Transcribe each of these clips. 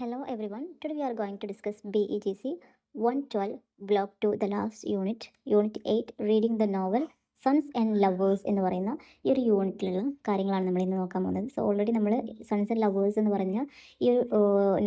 Hello everyone. Today we are going to discuss BEGC 112 Block 2 the last unit 8 reading the novel sons and lovers എന്ന് പറയുന്ന ഈ ഒരു യൂണിറ്റിലുള്ള കാര്യങ്ങളാണ് നമ്മൾ ഇന്ന് നോക്കാൻ പോകുന്നത്. സോ ഓൾറെഡി നമ്മൾ സൺസ് ആൻഡ് ലവേഴ്സ് എന്ന് പറഞ്ഞ ഈ ഒരു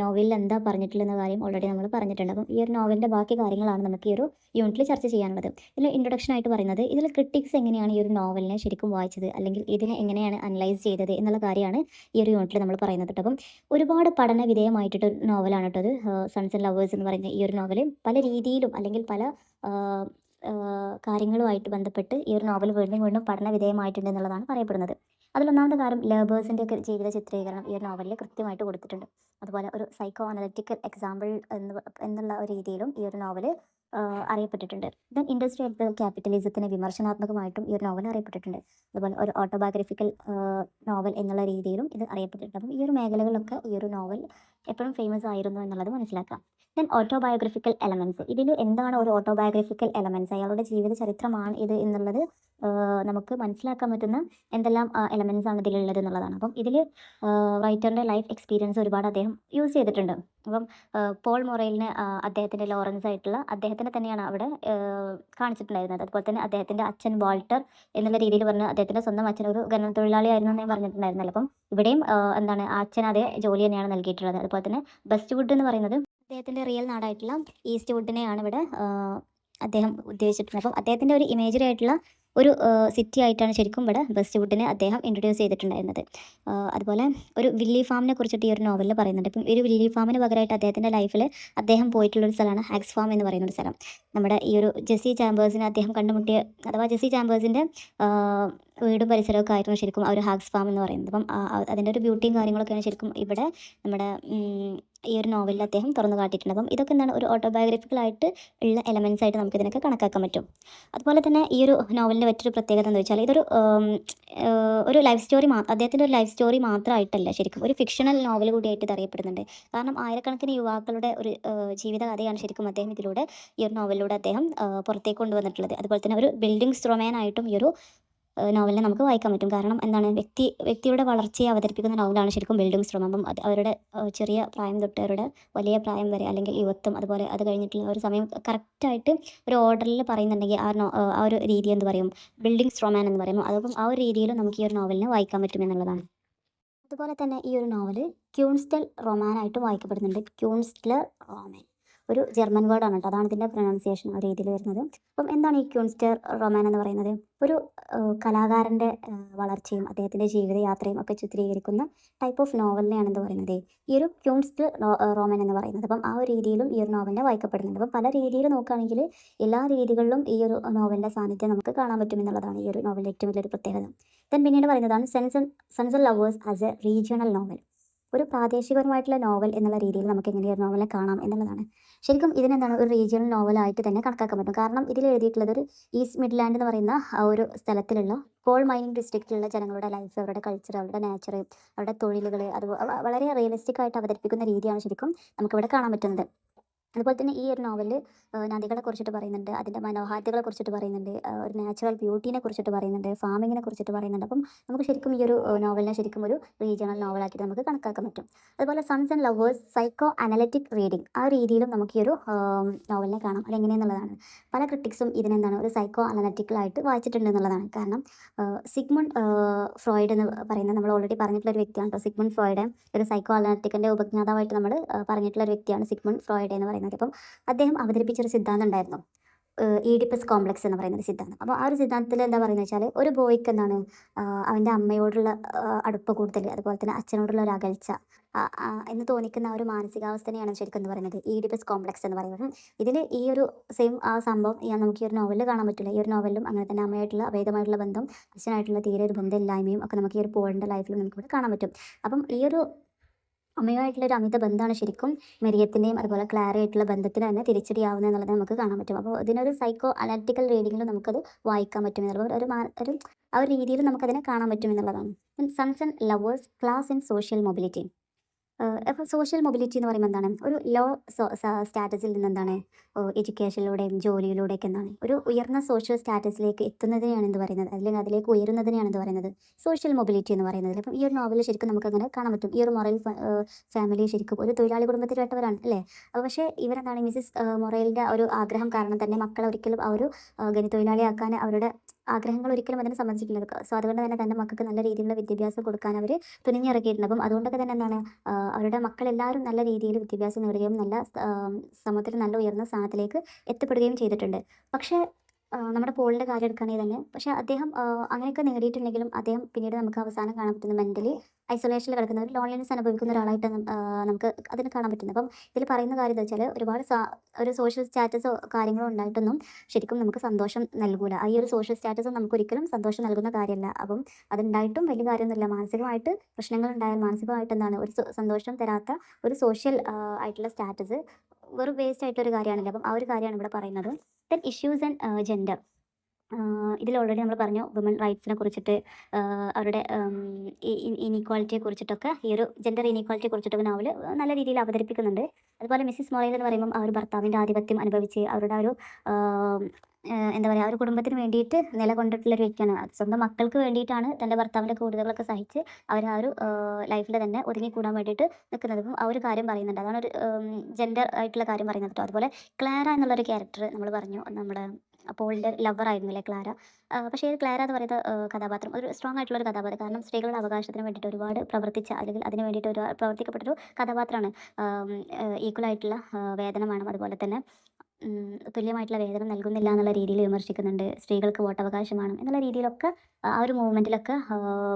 നോവലിൽ എന്താ പറഞ്ഞിട്ടുള്ള കാര്യം ഓൾറെഡി നമ്മൾ പറഞ്ഞിട്ടുണ്ട്. അപ്പം ഈ ഒരു നോവലിൻ്റെ ബാക്കി കാര്യങ്ങളാണ് നമുക്ക് ഈ ഒരു യൂണിറ്റിൽ ചർച്ച ചെയ്യാനുള്ളത്. ഇതിൽ ഇൻട്രൊഡക്ഷൻ ആയിട്ട് പറയുന്നത് ഇതിൽ ക്രിട്ടിക്സ് എങ്ങനെയാണ് ഈ ഒരു നോവലിനെ ശരിക്കും വായിച്ചത്, അല്ലെങ്കിൽ ഇതിനെ എങ്ങനെയാണ് അനലൈസ് ചെയ്തത് എന്നുള്ള കാര്യമാണ് ഈ ഒരു യൂണിറ്റിൽ നമ്മൾ പറയുന്നത്. അപ്പം ഒരുപാട് പഠന വിധേയമായിട്ടൊരു നോവലാണ് കേട്ടോ അത്. സൺസ് ആൻഡ് ലവേഴ്സ് എന്ന് പറയുന്ന ഈ ഒരു നോവൽ പല രീതിയിലും അല്ലെങ്കിൽ പല കാര്യങ്ങളുമായിട്ട് ബന്ധപ്പെട്ട് ഈ ഒരു നോവൽ വീണ്ടും വീണ്ടും പഠന വിധേയമായിട്ടുണ്ട് എന്നുള്ളതാണ് പറയപ്പെടുന്നത്. അതിലൊന്നാമത്തെ കാര്യം ലേബേഴ്സിൻ്റെ ഒക്കെ ജീവിത ചിത്രീകരണം ഈ ഒരു നോവലിൽ കൃത്യമായിട്ട് കൊടുത്തിട്ടുണ്ട്. അതുപോലെ ഒരു സൈക്കോ അനലറ്റിക്കൽ എക്സാമ്പിൾ എന്നുള്ള ഒരു രീതിയിലും ഈ ഒരു നോവൽ അറിയപ്പെട്ടിട്ടുണ്ട്. ദെൻ ഇൻഡസ്ട്രിയൽ ക്യാപിറ്റലിസത്തിന് വിമർശനാത്മകമായിട്ടും ഈ ഒരു നോവൽ അറിയപ്പെട്ടിട്ടുണ്ട്. അതുപോലെ ഒരു ഓട്ടോബയോഗ്രഫിക്കൽ നോവൽ എന്നുള്ള രീതിയിലും ഇത് അറിയപ്പെട്ടിട്ടുണ്ട്. അപ്പം ഈ ഒരു മേഖലകളിലൊക്കെ ഈ ഒരു നോവൽ എപ്പോഴും ഫേമസ് ആയിരുന്നു എന്നുള്ളത് മനസ്സിലാക്കാം. ദെൻ ഓട്ടോബയോഗ്രഫിക്കൽ എലമെൻറ്റ്സ്, ഇതിൽ എന്താണ് ഒരു ഓട്ടോബയോഗ്രഫിക്കൽ എലമെൻറ്റ്സ്, അയാളുടെ ജീവിത ചരിത്രമാണ് ഇത് എന്നുള്ളത് നമുക്ക് മനസ്സിലാക്കാൻ പറ്റുന്ന എന്തെല്ലാം എലമെൻറ്റ്സ് ആണ് ഇതിലുള്ളത് എന്നുള്ളതാണ്. അപ്പം ഇതിൽ റൈറ്ററിൻ്റെ ലൈഫ് എക്സ്പീരിയൻസ് ഒരുപാട് അദ്ദേഹം യൂസ് ചെയ്തിട്ടുണ്ട്. അപ്പം പോൾ മൊറൈലിന് അദ്ദേഹത്തിൻ്റെ ലോറൻസ് ആയിട്ടുള്ള അദ്ദേഹത്തിനെ തന്നെയാണ് അവിടെ കാണിച്ചിട്ടുണ്ടായിരുന്നത്. അതുപോലെ തന്നെ അദ്ദേഹത്തിൻ്റെ അച്ഛൻ വാൾട്ടർ എന്നുള്ള രീതിയിൽ പറഞ്ഞ് അദ്ദേഹത്തിൻ്റെ സ്വന്തം അച്ഛൻ ഒരു ഖനന തൊഴിലാളിയായിരുന്നു എന്ന് ഞാൻ പറഞ്ഞിട്ടുണ്ടായിരുന്നല്ലോ. അപ്പം ഇവിടെയും എന്താണ് ആ അച്ഛൻ അതേ ജോലി തന്നെയാണ് നൽകിയിട്ടുള്ളത്. അതുപോലെ തന്നെ വെസ്റ്റ് വുഡ് എന്ന് പറയുന്നത് അദ്ദേഹത്തിൻ്റെ റിയൽ നാടായിട്ടുള്ള ഈസ്റ്റ് വുഡിനെയാണ് ഇവിടെ അദ്ദേഹം ഉദ്ദേശിച്ചിട്ടുള്ളത്. അപ്പം അദ്ദേഹത്തിൻ്റെ ഒരു ഇമേജറി ആയിട്ടുള്ള ഒരു സിറ്റി ആയിട്ടാണ് ശരിക്കും ഇവിടെ വെസ്റ്റ് വുഡിനെ അദ്ദേഹം ഇൻട്രൊഡ്യൂസ് ചെയ്തിട്ടുണ്ടായിരുന്നത്. അതുപോലെ ഒരു വില്ലി ഫാമിനെ കുറിച്ചിട്ട് ഈ ഒരു നോവലിൽ പറയുന്നുണ്ട്. ഇപ്പം ഒരു വില്ലി ഫാമിന് പകരമായിട്ട് അദ്ദേഹത്തിൻ്റെ ലൈഫിൽ അദ്ദേഹം പോയിട്ടുള്ളൊരു സ്ഥലമാണ് ഹാക്സ് ഫാം എന്ന് പറയുന്നൊരു സ്ഥലം. നമ്മുടെ ഈ ഒരു ജെസ്സി ചാമ്പേഴ്സിനെ അദ്ദേഹം കണ്ടുമുട്ടിയ, അഥവാ ജെസ്സി ചാമ്പേഴ്സിൻ്റെ വീടും പരിസരമൊക്കെ ആയിരുന്നു ശരിക്കും ആ ഒരു ഹാക്സ് ഫാം എന്ന് പറയുന്നത്. അപ്പം അതിൻ്റെ ഒരു ബ്യൂട്ടിയും കാര്യങ്ങളൊക്കെയാണ് ശരിക്കും ഇവിടെ നമ്മുടെ ഈ ഒരു നോവലിൽ അദ്ദേഹം തുറന്നു കാട്ടിയിട്ടുണ്ട്. അപ്പം ഇതൊക്കെ എന്താണ് ഒരു ഓട്ടോബയോഗ്രഫിക്കലായിട്ട് ഉള്ള എലമെൻറ്റ്സ് ആയിട്ട് നമുക്ക് ഇതിനൊക്കെ കണക്കാക്കാൻ പറ്റും. അതുപോലെ തന്നെ ഈ ഒരു നോവലിൻ്റെ മറ്റൊരു പ്രത്യേകത എന്ന് വെച്ചാൽ ഇതൊരു ഒരു ലൈഫ് സ്റ്റോറി അദ്ദേഹത്തിൻ്റെ ഒരു ലൈഫ് സ്റ്റോറി മാത്രമായിട്ടല്ല, ശരിക്കും ഒരു ഫിക്ഷണൽ നോവൽ കൂടിയായിട്ട് ഇത് അറിയപ്പെടുന്നുണ്ട്. കാരണം ആയിരക്കണക്കിന് യുവാക്കളുടെ ഒരു ജീവിതകഥയാണ് ശരിക്കും അദ്ദേഹം ഇതിലൂടെ ഈ ഒരു നോവലിലൂടെ അദ്ദേഹം പുറത്തേക്ക് കൊണ്ടുവന്നിട്ടുള്ളത്. അതുപോലെ തന്നെ ഒരു ബിൽഡിംഗ് സ്ട്രോമാൻ ആയിട്ടും ഈ ഒരു നോവലിനെ നമുക്ക് വായിക്കാൻ പറ്റും. കാരണം എന്താണ്, വ്യക്തിയുടെ വളർച്ചയെ അവതരിപ്പിക്കുന്ന നോവലാണ് ശരിക്കും ബിൽഡിംഗ് സ്ട്രോം. അപ്പം അവരുടെ ചെറിയ പ്രായം തൊട്ട് അവരുടെ വലിയ പ്രായം വരെ, അല്ലെങ്കിൽ യുവത്വം, അതുപോലെ അത് കഴിഞ്ഞിട്ടുള്ള ഒരു സമയം കറക്റ്റായിട്ട് ഒരു ഓർഡറിൽ പറയുന്നുണ്ടെങ്കിൽ ആ ഒരു രീതി എന്ത് പറയും, ബിൽഡിംഗ് സ്ട്രോമാൻ എന്ന് പറയുമ്പോൾ അതപ്പം ആ ഒരു രീതിയിലും നമുക്ക് ഈ ഒരു നോവലിനെ വായിക്കാൻ പറ്റും എന്നുള്ളതാണ്. അതുപോലെ തന്നെ ഈ ഒരു നോവല് ക്യൂൺസ്റ്റൽ റൊമാനായിട്ട് വായിക്കപ്പെടുന്നുണ്ട്. ക്യൂൺസ്റ്റലർ റോമാൻ ഒരു ജർമ്മൻ വേർഡാണ് കേട്ടോ, അതാണ് ഇതിൻ്റെ പ്രൊനൗൺസിയേഷൻ ആ രീതിയിൽ വരുന്നത്. അപ്പം എന്താണ് ഈ ക്യൂൺസ്റ്റർ റൊമാൻ എന്ന് പറയുന്നത്? ഒരു കലാകാരൻ്റെ വളർച്ചയും അദ്ദേഹത്തിൻ്റെ ജീവിതയാത്രയും ഒക്കെ ചിത്രീകരിക്കുന്ന ടൈപ്പ് ഓഫ് നോവലിനെയാണ് എന്ത് പറയുന്നത്, ഈ ഒരു ക്യൂൺസ്റ്റർ റോമൻ എന്ന് പറയുന്നത്. അപ്പം ആ ഒരു രീതിയിലും ഈ ഒരു നോവലിനെ വായിക്കപ്പെടുന്നുണ്ട്. അപ്പം പല രീതിയിൽ നോക്കുകയാണെങ്കിൽ എല്ലാ രീതികളിലും ഈ ഒരു നോവലിൻ്റെ സാന്നിധ്യം നമുക്ക് കാണാൻ പറ്റും എന്നുള്ളതാണ് ഈ ഒരു നോവലിൻ്റെ ഏറ്റവും വലിയൊരു പ്രത്യേകത. ദെൻ പിന്നീട് പറയുന്നതാണ് sons and lovers as A regional novel. ഒരു പ്രാദേശികപരമായിട്ടുള്ള നോവൽ എന്നുള്ള രീതിയിൽ നമുക്ക് എങ്ങനെ ഒരു നോവലിനെ കാണാം എന്നുള്ളതാണ്. ശരിക്കും ഇതിനെന്താണ് ഒരു റീജിയണൽ നോവലായിട്ട് തന്നെ കണക്കാക്കാൻ പറ്റും. കാരണം ഇതിൽ എഴുതിയിട്ടുള്ളത് ഒരു ഈസ്റ്റ് മിഡ്ലാൻഡ് എന്ന് പറയുന്ന ആ ഒരു സ്ഥലത്തിലുള്ള കോൾ മൈനിങ് ഡിസ്ട്രിക്റ്റിലുള്ള ജനങ്ങളുടെ ലൈഫ്, അവരുടെ കൾച്ചർ, അവരുടെ നേച്ചർ, അവരുടെ തൊഴിലുകൾ, അത് വളരെ റിയലിസ്റ്റിക് ആയിട്ട് അവതരിപ്പിക്കുന്ന രീതിയാണ് ശരിക്കും നമുക്കിവിടെ കാണാൻ പറ്റുന്നത്. അതുപോലെ തന്നെ ഈ ഒരു നോവലിൽ നദികളെ കുറിച്ചിട്ട് പറയുന്നുണ്ട്, അതിൻ്റെ മനോഹാരിതകളെ കുറിച്ചിട്ട് പറയുന്നുണ്ട്, ഒരു നാച്ചുറൽ ബ്യൂട്ടീനെ കുറിച്ചിട്ട് പറയുന്നുണ്ട്, ഫാമിങ്ങിനെ കുറിച്ചിട്ട് പറയുന്നുണ്ട്. അപ്പം നമുക്ക് ശരിക്കും ഈ ഒരു നോവലിനെ ശരിക്കും ഒരു റീജിയണൽ നോവലാക്കിയിട്ട് നമുക്ക് കണക്കാക്കാൻ പറ്റും. അതുപോലെ sons and lovers psycho analytic reading, ആ രീതിയിലും നമുക്ക് ഈ ഒരു നോവലിനെ കാണാം. അതെങ്ങനെയെന്നുള്ളതാണ് പല ക്രിട്ടിക്സും ഇതിനെന്താണ് ഒരു സൈക്കോ അനലറ്റിക്കലായിട്ട് വായിച്ചിട്ടുണ്ട് എന്നുള്ളതാണ്. കാരണം സിഗ്മണ്ട് ഫ്രോയിഡ് എന്ന് പറയുന്ന നമ്മൾ ഓൾറെഡി പറഞ്ഞിട്ടുള്ള ഒരു വ്യക്തിയാണ് കേട്ടോ. സിഗ്മണ്ട് ഫ്രോയിഡ് ഒരു സൈക്കോ അനലറ്റിക്കിൻ്റെ ഉപജ്ഞാതാവായിട്ട് നമ്മൾ പറഞ്ഞിട്ടുള്ള ഒരു വ്യക്തിയാണ് സിഗ്മണ്ട് ഫ്രോയിഡ് എന്ന് പറയുന്നത്. അപ്പം അദ്ദേഹം അവതരിപ്പിച്ചൊരു സിദ്ധാന്തം ഉണ്ടായിരുന്നു, ഈഡിപ്പസ് കോംപ്ലക്സ് എന്ന് പറയുന്ന ഒരു സിദ്ധാന്തം. അപ്പോൾ ആ ഒരു സിദ്ധാന്തത്തിൽ എന്താ പറയുന്നത് വെച്ചാൽ ഒരു ബോയ്ക്ക് എന്താണ് അവൻ്റെ അമ്മയോടുള്ള അടുപ്പം കൂടുതൽ, അതുപോലെ തന്നെ അച്ഛനോടുള്ള ഒരു അകൽച്ച എന്ന് തോന്നിക്കുന്ന ആ ഒരു മാനസികാവസ്ഥനെയാണ് ശരിക്കും എന്ന് പറയുന്നത് ഈഡിപ്പസ് കോംപ്ലക്സ് എന്ന് പറയുന്നത്. ഇതിൽ ഈ ഒരു സെയിം ആ സംഭവം നമുക്ക് ഈ ഒരു നോവലിൽ കാണാൻ പറ്റില്ല. ഈ ഒരു നോവലിലും അങ്ങനെ തന്നെ അമ്മയായിട്ടുള്ള അഭേദമായിട്ടുള്ള ബന്ധം, അച്ഛനായിട്ടുള്ള തീരെ ഒരു ബന്ധമില്ലായ്മയും ഒക്കെ നമുക്ക് ഈ ഒരു പോളിൻ്റെ ലൈഫിൽ നമുക്കിവിടെ കാണാൻ പറ്റും. അപ്പം ഈ ഒരു അമ്മയുമായിട്ടുള്ളൊരു അമിത ബന്ധമാണ് ശരിക്കും മെരിയത്തിൻ്റെയും അതുപോലെ ക്ലാരയായിട്ടുള്ള ബന്ധത്തിന് തന്നെ തിരിച്ചടിയാവുന്നത് എന്നുള്ളത് നമുക്ക് കാണാൻ പറ്റും. അപ്പോൾ ഇതിനൊരു സൈക്കോ അനലിറ്റിക്കൽ റീഡിങ്ങിൽ നമുക്കത് വായിക്കാൻ പറ്റും എന്നുള്ളത് ഒരു ആ ഒരു രീതിയിൽ നമുക്കതിനെ കാണാൻ പറ്റും എന്നുള്ളതാണ്. Sons and lovers class and social mobility. അപ്പോൾ സോഷ്യൽ മൊബിലിറ്റി എന്ന് പറയുമ്പോൾ എന്താണ്? ഒരു ലോ സ്റ്റാറ്റസിൽ നിന്ന് എന്താണ്? എഡ്യൂക്കേഷനിലൂടെയും ജോലിയിലൂടെയൊക്കെ എന്താണ്? ഒരു ഉയർന്ന സോഷ്യൽ സ്റ്റാറ്റസിലേക്ക് എത്തുന്നതിനെയാണ് എന്ത് പറയുന്നത്? അല്ലെങ്കിൽ അതിലേക്ക് ഉയരുന്നതിനെയാണ് എന്ത് പറയുന്നത്? സോഷ്യൽ മൊബിലിറ്റി എന്ന് പറയുന്നത്. അപ്പം ഈ ഒരു നോവലിൽ ശരിക്കും നമുക്കങ്ങനെ കാണാൻ പറ്റും. ഈ ഒരു ഫാമിലി ശരിക്കും ഒരു തൊഴിലാളി കുടുംബത്തിൽപ്പെട്ടവരാണ് അല്ലേ? പക്ഷേ ഇവരെന്താണ് മൊറേലിൻ്റെ ഒരു ആഗ്രഹം കാരണം തന്നെ മക്കളെ ഒരിക്കലും ആ ഒരു തൊഴിലാളിയാക്കാൻ അവരുടെ ആഗ്രഹങ്ങൾ ഒരിക്കലും അതിനെ സമ്മതിച്ചിട്ടില്ല. സോ അതുകൊണ്ട് തന്നെ തൻ്റെ മക്കൾക്ക് നല്ല രീതിയിലുള്ള വിദ്യാഭ്യാസം കൊടുക്കാൻ അവർ തുനിഞ്ഞിറങ്ങിയിട്ടുണ്ട്. അപ്പം അതുകൊണ്ടൊക്കെ തന്നെ എന്താണ് അവരുടെ മക്കളെല്ലാവരും നല്ല രീതിയിൽ വിദ്യാഭ്യാസം നേടുകയും നല്ല സമൂഹത്തിൽ നല്ല ഉയർന്ന സ്ഥാനത്തിലേക്ക് എത്തിപ്പെടുകയും ചെയ്തിട്ടുണ്ട്. പക്ഷേ നമ്മുടെ പോളിൻ്റെ കാര്യം എടുക്കുകയാണെങ്കിൽ തന്നെ പക്ഷേ അദ്ദേഹം അങ്ങനെയൊക്കെ നേടിയിട്ടുണ്ടെങ്കിലും അദ്ദേഹം പിന്നീട് നമുക്ക് അവസാനം കാണാൻ പറ്റുന്നത് മെൻ്റലി ഐസൊലേഷനിൽ കിടക്കുന്ന ഒരു ലോൺലിനെസ് അനുഭവിക്കുന്ന ഒരാളായിട്ടാണ് നമുക്ക് അതിന് കാണാൻ പറ്റുന്നത്. അപ്പം ഇതിൽ പറയുന്ന കാര്യം എന്താ വെച്ചാൽ ഒരുപാട് ഒരു സോഷ്യൽ സ്റ്റാറ്റസോ കാര്യങ്ങളോ ഉണ്ടായിട്ടൊന്നും ശരിക്കും നമുക്ക് സന്തോഷം നൽകൂല. ഈ ഒരു സോഷ്യൽ സ്റ്റാറ്റസ് നമുക്കൊരിക്കലും സന്തോഷം നൽകുന്ന കാര്യമല്ല. അപ്പം അതുണ്ടായിട്ടും വലിയ കാര്യമൊന്നുമില്ല. മാനസികമായിട്ട് പ്രശ്നങ്ങളുണ്ടായാൽ മാനസികമായിട്ട് എന്താണ് ഒരു സന്തോഷം തരാത്ത ഒരു സോഷ്യൽ ആയിട്ടുള്ള സ്റ്റാറ്റസ് വെറും വേസ്റ്റ് ആയിട്ടൊരു കാര്യമാണല്ലോ. അപ്പം ആ ഒരു കാര്യമാണ് ഇവിടെ പറയുന്നത്. Then issues and gender. ഇതിൽ ഓൾറെഡി നമ്മൾ പറഞ്ഞു വുമൺ റൈറ്റ്സിനെ കുറിച്ചിട്ട് അവരുടെ ഇനീക്വാളിറ്റിയെ കുറിച്ചിട്ടൊക്കെ ഈ ഒരു ജെൻഡർ ഇനീക്വാളിറ്റിയെ കുറിച്ചിട്ടൊക്കെ നോവൽ നല്ല രീതിയിൽ അവതരിപ്പിക്കുന്നുണ്ട്. അതുപോലെ മിസ്സിസ് മൊറേൽ എന്ന് പറയുമ്പം ആ ഒരു ഭർത്താവിൻ്റെ ആധിപത്യം അനുഭവിച്ച് അവരുടെ ആ ഒരു എന്താ പറയുക, ആ ഒരു കുടുംബത്തിന് വേണ്ടിയിട്ട് നിലകൊണ്ടിട്ടുള്ളൊരു വ്യക്തിയാണ്. സ്വന്തം മക്കൾക്ക് വേണ്ടിയിട്ടാണ് തൻ്റെ ഭർത്താവിൻ്റെ ക്രൂരതകളൊക്കെ സഹിച്ച് അവർ ആ ഒരു ലൈഫിൽ തന്നെ ഒതുങ്ങിക്കൂടാൻ വേണ്ടിയിട്ട് നിൽക്കുന്നത്. അപ്പം ആ ഒരു കാര്യം പറയുന്നുണ്ട്. അതാണ് ഒരു ജെൻഡർ ആയിട്ടുള്ള കാര്യം പറയുന്നത് കേട്ടോ. അതുപോലെ ക്ലാര എന്നുള്ളൊരു ക്യാരക്ടർ നമ്മൾ പറഞ്ഞു നമ്മുടെ പോളിൻ്റെ ലവർ ആയിരുന്നില്ലേ ക്ലാര. പക്ഷേ ഈ ക്ലാര എന്ന് പറയുന്ന കഥാപാത്രം ഒരു സ്ട്രോങ് ആയിട്ടുള്ള ഒരു കഥാപാത്രം. കാരണം സ്ത്രീകളുടെ അവകാശത്തിന് വേണ്ടിയിട്ട് ഒരുപാട് പ്രവർത്തിച്ച അല്ലെങ്കിൽ അതിന് വേണ്ടിയിട്ട് ഒരു പ്രവർത്തിക്കപ്പെട്ടൊരു കഥാപാത്രമാണ്. ഈക്വൽ ആയിട്ടുള്ള വേതനം വേണം, അതുപോലെ തന്നെ തുല്യമായിട്ടുള്ള വേതനം നൽകുന്നില്ല എന്നുള്ള രീതിയിൽ വിമർശിക്കുന്നുണ്ട്. സ്ത്രീകൾക്ക് വോട്ടവകാശം വേണം എന്നുള്ള രീതിയിലൊക്കെ ആ ഒരു മൂവ്മെൻറ്റിലൊക്കെ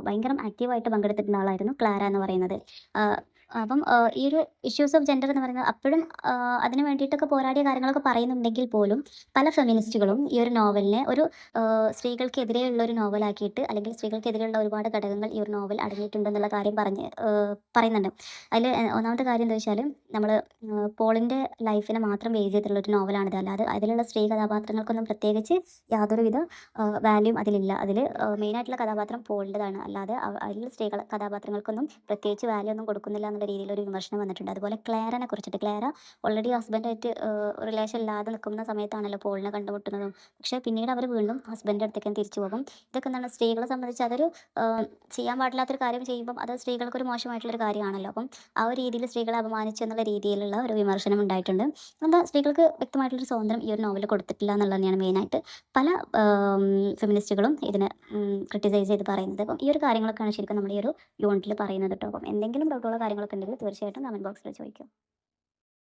ഭയങ്കര ആക്റ്റീവായിട്ട് പങ്കെടുത്തിട്ടുള്ള ആളായിരുന്നു ക്ലാര എന്ന് പറയുന്നത്. അപ്പം ഈ ഒരു ഇഷ്യൂസ് ഓഫ് ജെൻഡർ എന്ന് പറയുന്നത് അപ്പോഴും അതിന് വേണ്ടിയിട്ടൊക്കെ പോരാടിയ കാര്യങ്ങളൊക്കെ പറയുന്നുണ്ടെങ്കിൽ പോലും പല ഫെമിനിസ്റ്റുകളും ഈ ഒരു നോവലിനെ ഒരു സ്ത്രീകൾക്കെതിരെയുള്ള ഒരു നോവലാക്കിയിട്ട് അല്ലെങ്കിൽ സ്ത്രീകൾക്കെതിരെയുള്ള ഒരുപാട് ഘടകങ്ങൾ ഈ ഒരു നോവൽ അടങ്ങിയിട്ടുണ്ടെന്നുള്ള കാര്യം പറയുന്നുണ്ട്. അതിൽ ഒന്നാമത്തെ കാര്യം എന്താ വെച്ചാൽ നമ്മൾ പോളിൻ്റെ ലൈഫിനെ മാത്രം ബേസ് ചെയ്തിട്ടുള്ള ഒരു നോവലാണിത്. അല്ലാതെ അതിലുള്ള സ്ത്രീ കഥാപാത്രങ്ങൾക്കൊന്നും പ്രത്യേകിച്ച് യാതൊരുവിധ വാല്യൂം അതിലില്ല. അതിൽ മെയിനായിട്ടുള്ള കഥാപാത്രം പോളിൻ്റെതാണ്. അല്ലാതെ അതിലുള്ള കഥാപാത്രങ്ങൾക്കൊന്നും പ്രത്യേകിച്ച് വാല്യൂ ഒന്നും കൊടുക്കുന്നില്ല എന്നുള്ള രീതിയിലൊരു വിമർശനം വന്നിട്ടുണ്ട്. അതുപോലെ ക്ലാരനെ കുറിച്ചിട്ട് ക്ലാര ഓൾറെഡി ഹസ്ബൻഡായിട്ട് റിലേഷൻ ഇല്ലാതെ നിൽക്കുന്ന സമയത്താണല്ലോ പോളിനെ കണ്ടുമുട്ടുന്നതും. പക്ഷേ പിന്നീട് അവർ വീണ്ടും ഹസ്ബൻഡിൻ്റെ അടുത്തേക്ക് തിരിച്ചു പോകും. ഇതൊക്കെ എന്താണ് സ്ത്രീകളെ സംബന്ധിച്ച് അതൊരു ചെയ്യാൻ പാടില്ലാത്തൊരു കാര്യം ചെയ്യുമ്പം അത് സ്ത്രീകൾക്കൊരു മോശമായിട്ടുള്ളൊരു കാര്യമാണല്ലോ. അപ്പം ആ ഒരു രീതിയിൽ സ്ത്രീകളെ അപമാനിച്ചു എന്നുള്ള രീതിയിലുള്ള ഒരു വിമർശനം ഉണ്ടായിട്ടുണ്ട്. എന്താ സ്ത്രീകൾക്ക് വ്യക്തമായിട്ടുള്ളൊരു സ്വാതന്ത്ര്യം ഈ ഒരു നോവലിൽ കൊടുത്തിട്ടില്ല എന്നുള്ളത് തന്നെയാണ് മെയിനായിട്ട് പല ഫെമിനിസ്റ്റുകളും ഇതിനെ ക്രിട്ടിസൈസ് ചെയ്ത് പറയുന്നത്. അപ്പം ഈ ഒരു കാര്യങ്ങളൊക്കെയാണ് ശരിക്കും നമ്മുടെ ഈ ഒരു യൂണിറ്റിൽ പറയുന്നത് കേട്ടോ. അപ്പം എന്തെങ്കിലും ഡൗട്ടുള്ള കാര്യങ്ങളൊക്കെ ഉണ്ടെങ്കിൽ തീർച്ചയായിട്ടും കമൻറ്റ് ബോക്സിൽ ചോദിക്കും.